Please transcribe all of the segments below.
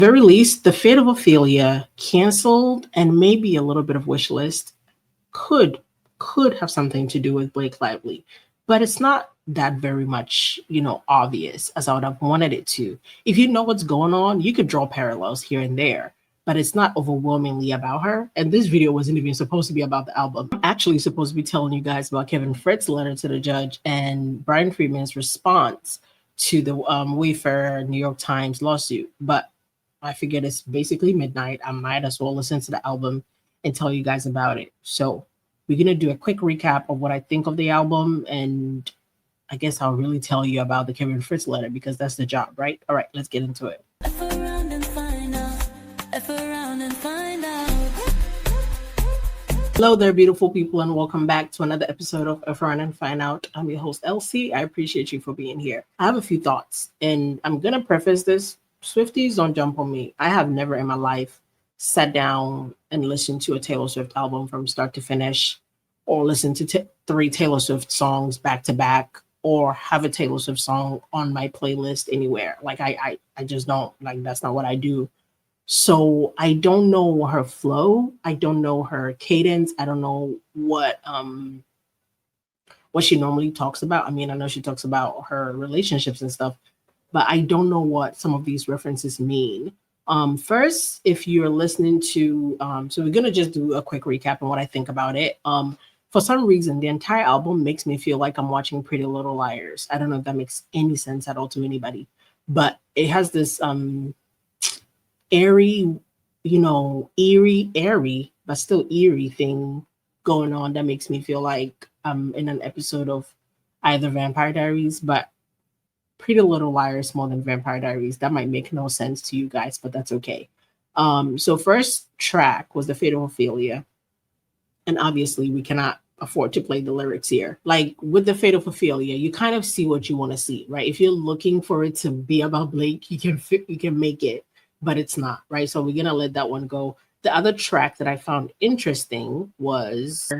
Very least, the fate of Ophelia, canceled, and maybe a little bit of wish list could could have something to do with Blake Lively, but it's not that very much, obvious as I would have wanted it to. If you know what's going on, you could draw parallels here and there, but it's not overwhelmingly about her. And this video wasn't even supposed to be about the album. I'm actually supposed to be telling you guys about Kevin Fritz's letter to the judge and Brian Friedman's response to the Wayfair New York Times lawsuit, but I figured it's basically midnight. I might as well listen to the album and tell you guys about it. So we're gonna do a quick recap of what I think of the album, and I guess I'll really tell you about the Kevin Fritz letter because that's the job, right? All right, let's get into it. F around and find out. F around and find out. Hello there, beautiful people, and welcome back to another episode of F around and find out. I'm your host, Elsie. I appreciate you for being here. I have a few thoughts, and I'm gonna preface this. Swifties, don't jump on me. I have never in my life sat down and listened to a Taylor Swift album from start to finish, or listen to three Taylor Swift songs back to back, or have a Taylor Swift song on my playlist anywhere. Like I just don't, like, that's not what I do. So I don't know her flow. I don't know her cadence. I don't know what she normally talks about. I mean, I know she talks about her relationships and stuff, but I don't know what some of these references mean. First, if you're listening to, so we're gonna just do a quick recap on what I think about it. For some reason, the entire album makes me feel like I'm watching Pretty Little Liars. I don't know if that makes any sense at all to anybody, but it has this airy, airy, but still eerie thing going on that makes me feel like I'm in an episode of either Vampire Diaries, but Pretty Little Liars more than Vampire Diaries. That might make no sense to you guys, but that's okay. So first track was The Fate of Ophelia. And obviously we cannot afford to play the lyrics here. Like with The Fate of Ophelia, you kind of see what you want to see, right? If you're looking for it to be about Blake, you can make it, but it's not, right? So we're gonna let that one go. The other track that I found interesting is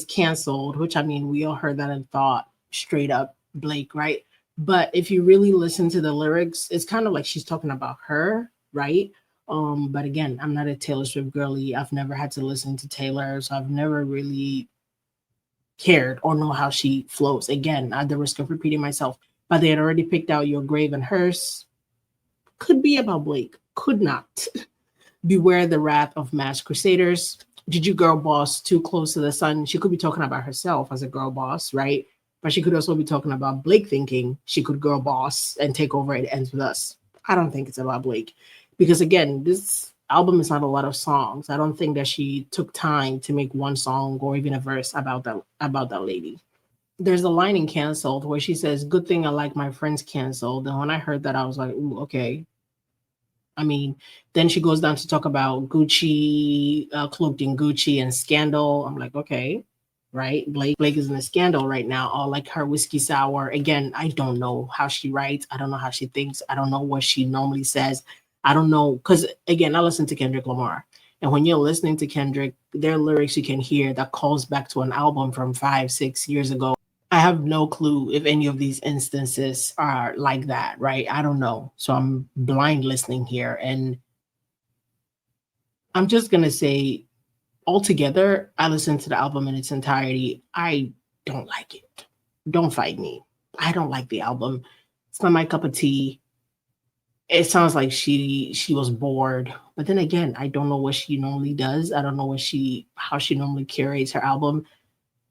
Canceled, which, I mean, we all heard that and thought straight up Blake, right? But if you really listen to the lyrics, it's kind of like she's talking about her, right? But again, I'm not a Taylor Swift girly. I've never had to listen to Taylor, so I've never really cared or know how she flows. Again, at the risk of repeating myself, but they had already picked out Your Grave and Hearse. Could be about Blake, could not. Beware the Wrath of Mass Crusaders. Did You Girl Boss Too Close to the Sun? She could be talking about herself as a girl boss, right? But she could also be talking about Blake thinking she could girl boss and take over. It ends with us. I don't think it's about Blake because, again, this album is not a lot of songs. I don't think that she took time to make one song or even a verse about that lady. There's a line in Canceled where she says, "Good thing I like my friends canceled." And when I heard that, I was like, ooh, okay. I mean, then she goes down to talk about Gucci, cloaked in Gucci and Scandal. I'm like, okay, right? Blake is in a scandal right now, all like her whiskey sour. Again, I don't know how she writes. I don't know how she thinks. I don't know what she normally says. I don't know. Because again, I listen to Kendrick Lamar. And when you're listening to Kendrick, there are lyrics you can hear that calls back to an album from 5-6 years ago. I have no clue if any of these instances are like that, right? I don't know. So I'm blind listening here. And I'm just going to say, altogether, I listened to the album in its entirety. I don't like it. Don't fight me. I don't like the album. It's not my cup of tea. It sounds like she was bored. But then again, I don't know what she normally does. I don't know how she normally curates her album.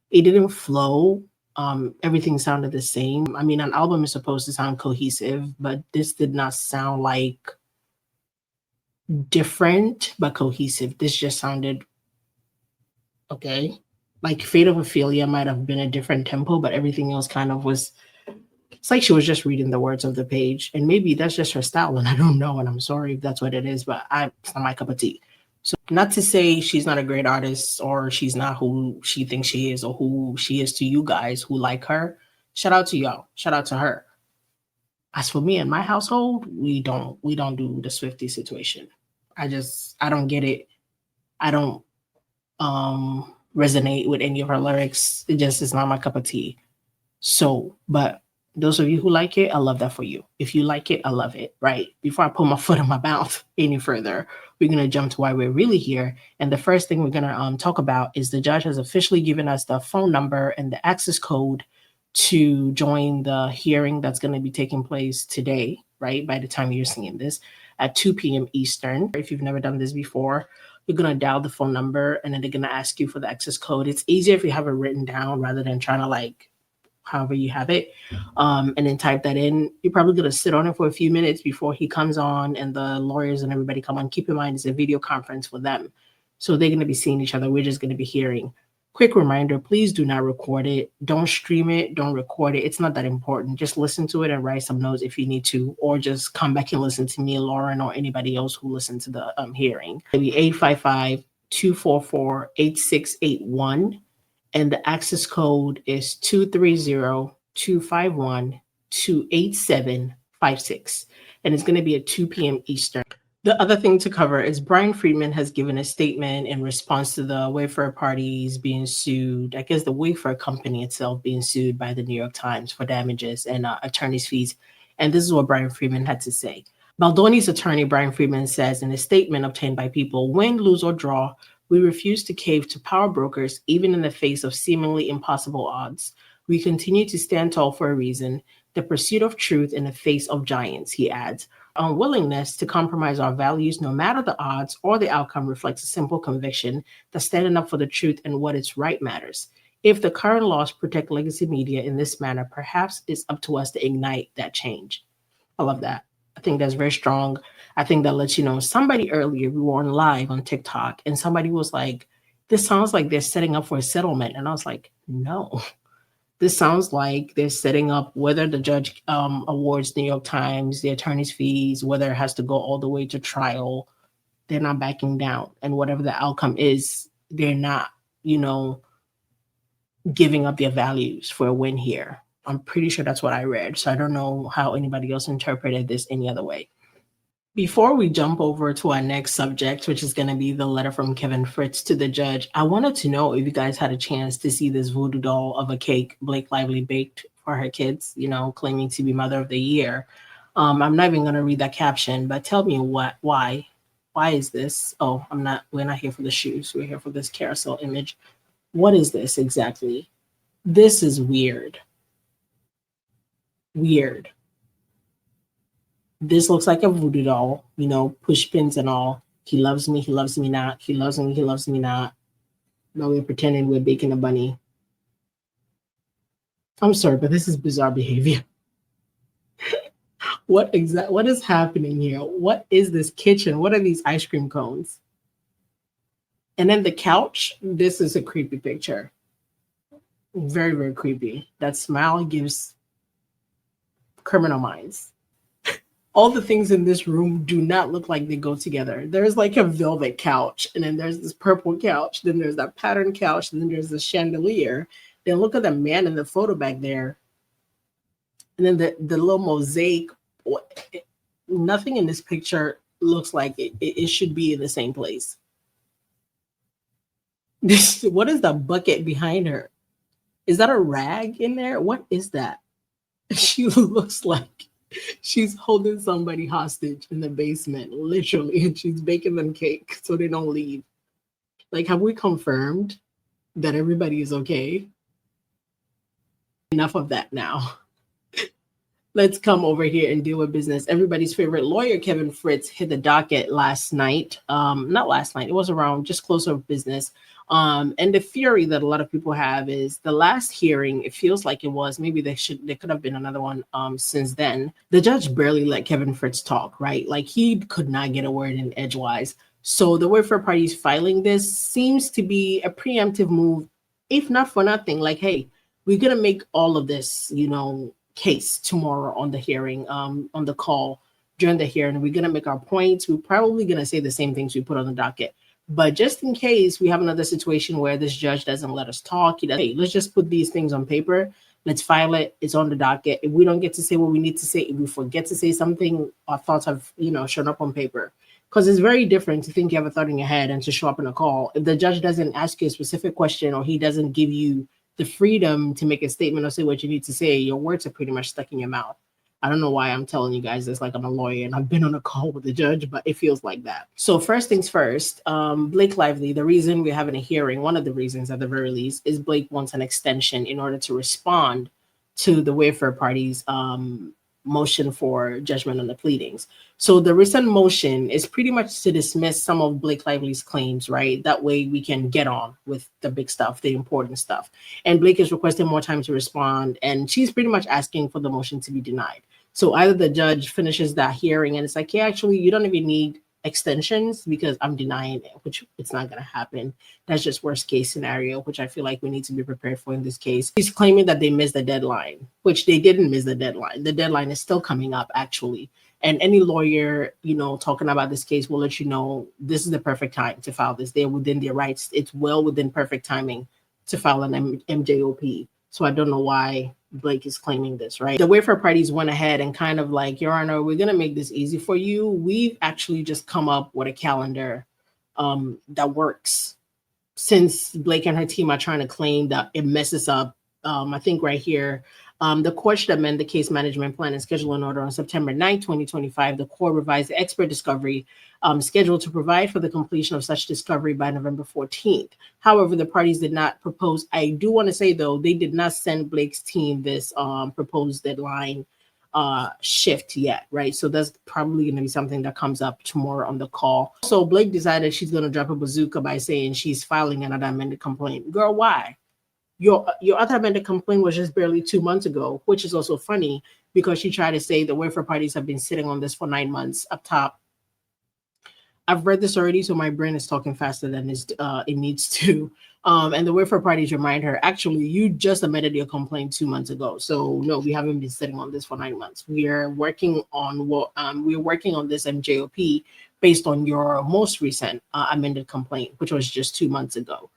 It didn't flow. Everything sounded the same. I mean, an album is supposed to sound cohesive, but this did not sound like different but cohesive. This just sounded okay. Like Fate of Ophelia might have been a different tempo, but everything else kind of was. It's like she was just reading the words of the page, and maybe that's just her style, and I don't know. And I'm sorry if that's what it is, but it's not my cup of tea. So not to say she's not a great artist or she's not who she thinks she is or who she is to you guys who like her. Shout out to y'all. Shout out to her. As for me and my household, we don't do the Swiftie situation. I don't get it. I don't resonate with any of her lyrics. It just is not my cup of tea. So, but Those of you who like it, I love that for you. If you like it, I love it, right? Before I put my foot in my mouth any further, we're going to jump to why we're really here. And the first thing we're going to talk about is the judge has officially given us the phone number and the access code to join the hearing that's going to be taking place today, right? By the time you're seeing this at 2 p.m. Eastern. If you've never done this before, you're going to dial the phone number and then they're going to ask you for the access code. It's easier if you have it written down rather than trying to like however you have it, and then type that in. You're probably going to sit on it for a few minutes before he comes on and the lawyers and everybody come on. Keep in mind, it's a video conference for them. So they're going to be seeing each other. We're just going to be hearing. Quick reminder, please do not record it. Don't stream it. Don't record it. It's not that important. Just listen to it and write some notes if you need to, or just come back and listen to me, Lauren, or anybody else who listened to the hearing. Maybe 855-244-8681. And the access code is 230-251-28756. And it's going to be at 2 p.m. Eastern. The other thing to cover is Brian Friedman has given a statement in response to the Wayfair parties being sued. I guess the Wayfair company itself being sued by the New York Times for damages and attorney's fees. And this is what Brian Friedman had to say. Baldoni's attorney, Brian Friedman, says in a statement obtained by People, win, lose, or draw, we refuse to cave to power brokers, even in the face of seemingly impossible odds. We continue to stand tall for a reason, the pursuit of truth in the face of giants, he adds. Our unwillingness to compromise our values, no matter the odds or the outcome, reflects a simple conviction that standing up for the truth and what is right matters. If the current laws protect legacy media in this manner, perhaps it's up to us to ignite that change. I love that. I think that's very strong. I think that lets you know. Somebody earlier, we were on live on TikTok, and somebody was like, this sounds like they're setting up for a settlement. And I was like, no. This sounds like they're setting up whether the judge awards New York Times, the attorney's fees, whether it has to go all the way to trial. They're not backing down. And whatever the outcome is, they're not, giving up their values for a win here. I'm pretty sure that's what I read. So I don't know how anybody else interpreted this any other way. Before we jump over to our next subject, which is going to be the letter from Kevin Fritz to the judge, I wanted to know if you guys had a chance to see this voodoo doll of a cake Blake Lively baked for her kids, claiming to be Mother of the Year. I'm not even going to read that caption, but tell me why is this? Oh, we're not here for the shoes. We're here for this carousel image. What is this exactly? This is weird. Weird. This looks like a voodoo doll, push pins and all. He loves me not. He loves me not. Now we're pretending we're baking a bunny. I'm sorry, but this is bizarre behavior. What is happening here? What is this kitchen? What are these ice cream cones? And then the couch, this is a creepy picture. Very, very creepy. That smile gives criminal minds. All the things in this room do not look like they go together. There's like a velvet couch, and then there's this purple couch, then there's that pattern couch, and then there's the chandelier. Then look at the man in the photo back there. And then the little mosaic. Nothing in this picture looks like it should be in the same place. What is the bucket behind her? Is that a rag in there? What is that? She looks like she's holding somebody hostage in the basement, literally, and she's baking them cake so they don't leave. Like, have we confirmed that everybody is okay? Enough of that now. Let's come over here and deal with business. Everybody's favorite lawyer, Kevin Fritz, hit the docket last night. Not last night. It was around just close of business. And the theory that a lot of people have is the last hearing, it feels like it was, maybe there could have been another one since then. The judge barely let Kevin Fritz talk, right? Like he could not get a word in edgewise. So the Wayfair parties filing this seems to be a preemptive move, if not for nothing. Like, hey, we're going to make all of this, case tomorrow on the hearing, on the call during the hearing. We're going to make our points. We're probably going to say the same things we put on the docket. But just in case we have another situation where this judge doesn't let us talk, hey, let's just put these things on paper. Let's file it. It's on the docket. If we don't get to say what we need to say, if we forget to say something, our thoughts have, shown up on paper. Because it's very different to think you have a thought in your head and to show up in a call. If the judge doesn't ask you a specific question or he doesn't give you the freedom to make a statement or say what you need to say, your words are pretty much stuck in your mouth. I don't know why I'm telling you guys this like I'm a lawyer and I've been on a call with the judge, but it feels like that. So first things first, Blake Lively, the reason we're having a hearing, one of the reasons at the very least, is Blake wants an extension in order to respond to the Wayfair party's motion for judgment on the pleadings. So the recent motion is pretty much to dismiss some of Blake Lively's claims, right? That way we can get on with the big stuff, the important stuff. And Blake is requesting more time to respond, and she's pretty much asking for the motion to be denied. So either the judge finishes that hearing and it's like, yeah, actually, you don't even need extensions because I'm denying it, which it's not going to happen. That's just worst case scenario, which I feel like we need to be prepared for in this case. He's claiming that they missed the deadline, which they didn't miss the deadline. The deadline is still coming up, actually. And any lawyer, talking about this case will let you know this is the perfect time to file this. They're within their rights. It's well within perfect timing to file an MJOP. So I don't know why Blake is claiming this, right? The Wayfair parties went ahead and kind of like, Your Honor, we're going to make this easy for you. We've actually just come up with a calendar that works. Since Blake and her team are trying to claim that it messes up, I think right here, the court should amend the case management plan and schedule an order on September 9, 2025. The court revised the expert discovery schedule to provide for the completion of such discovery by November 14th. However, the parties did not propose. I do want to say, though, they did not send Blake's team this proposed deadline shift yet, right? So that's probably going to be something that comes up tomorrow on the call. So Blake decided she's going to drop a bazooka by saying she's filing another amended complaint. Girl, why? Your other amended complaint was just barely 2 months ago, which is also funny because she tried to say the Wayfair parties have been sitting on this for 9 months up top. I've read this already, so my brain is talking faster than it needs to. And the Wayfair parties remind her, actually, you just amended your complaint 2 months ago. So no, we haven't been sitting on this for 9 months. We are working on this MJOP based on your most recent amended complaint, which was just 2 months ago.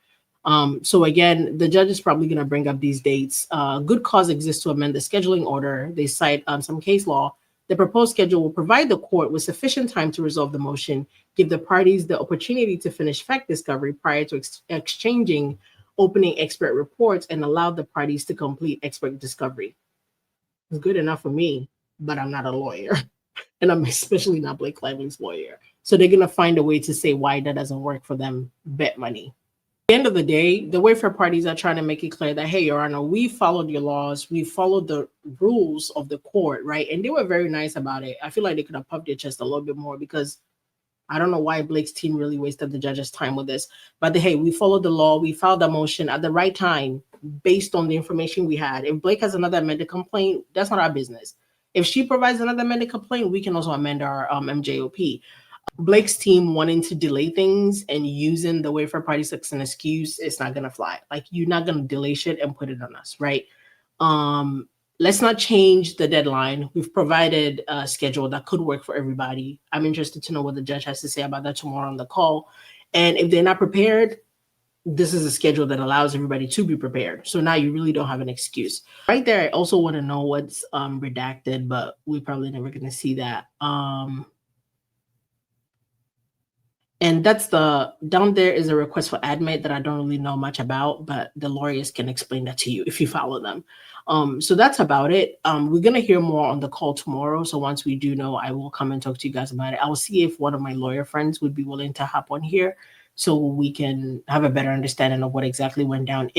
So again, the judge is probably going to bring up these dates. Good cause exists to amend the scheduling order. They cite some case law. The proposed schedule will provide the court with sufficient time to resolve the motion, give the parties the opportunity to finish fact discovery prior to exchanging opening expert reports, and allow the parties to complete expert discovery. It's good enough for me, but I'm not a lawyer. And I'm especially not Blake Lively's lawyer. So they're going to find a way to say why that doesn't work for them. Bet money. At the end of the day, the Wayfair parties are trying to make it clear that, hey, Your Honor, we followed your laws. We followed the rules of the court, right? And they were very nice about it. I feel like they could have puffed their chest a little bit more because I don't know why Blake's team really wasted the judge's time with this. But hey, we followed the law. We filed the motion at the right time based on the information we had. If Blake has another amended complaint, that's not our business. If she provides another amended complaint, we can also amend our MJOP. Blake's team wanting to delay things and using the Wayfair parties as an excuse, it's not gonna fly. Like, you're not gonna delay shit and put it on us, right? Let's not change the deadline. We've provided a schedule that could work for everybody. I'm interested to know what the judge has to say about that tomorrow on the call. And if they're not prepared, this is a schedule that allows everybody to be prepared. So now you really don't have an excuse. Right there, I also want to know what's redacted, but we're probably never gonna see that. And that's down there is a request for admit that I don't really know much about, but the lawyers can explain that to you if you follow them. So that's about it. We're going to hear more on the call tomorrow. So once we do know, I will come and talk to you guys about it. I will see if one of my lawyer friends would be willing to hop on here so we can have a better understanding of what exactly went down.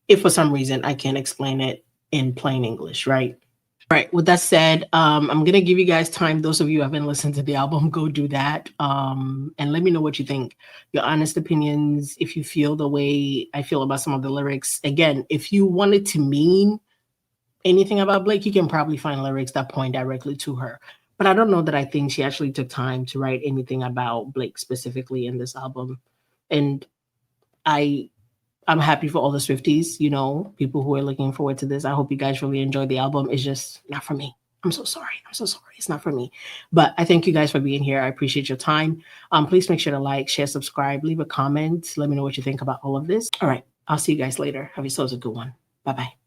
If for some reason I can't explain it in plain English, right? Right. With that said, I'm going to give you guys time. Those of you who haven't listened to the album, go do that. And let me know what you think. Your honest opinions, if you feel the way I feel about some of the lyrics. Again, if you wanted to mean anything about Blake, you can probably find lyrics that point directly to her. But I don't know that I think she actually took time to write anything about Blake specifically in this album. And I'm happy for all the Swifties, people who are looking forward to this. I hope you guys really enjoyed the album. It's just not for me. I'm so sorry. It's not for me. But I thank you guys for being here. I appreciate your time. Please make sure to like, share, subscribe, leave a comment. Let me know what you think about all of this. All right. I'll see you guys later. Have yourselves a good one. Bye-bye.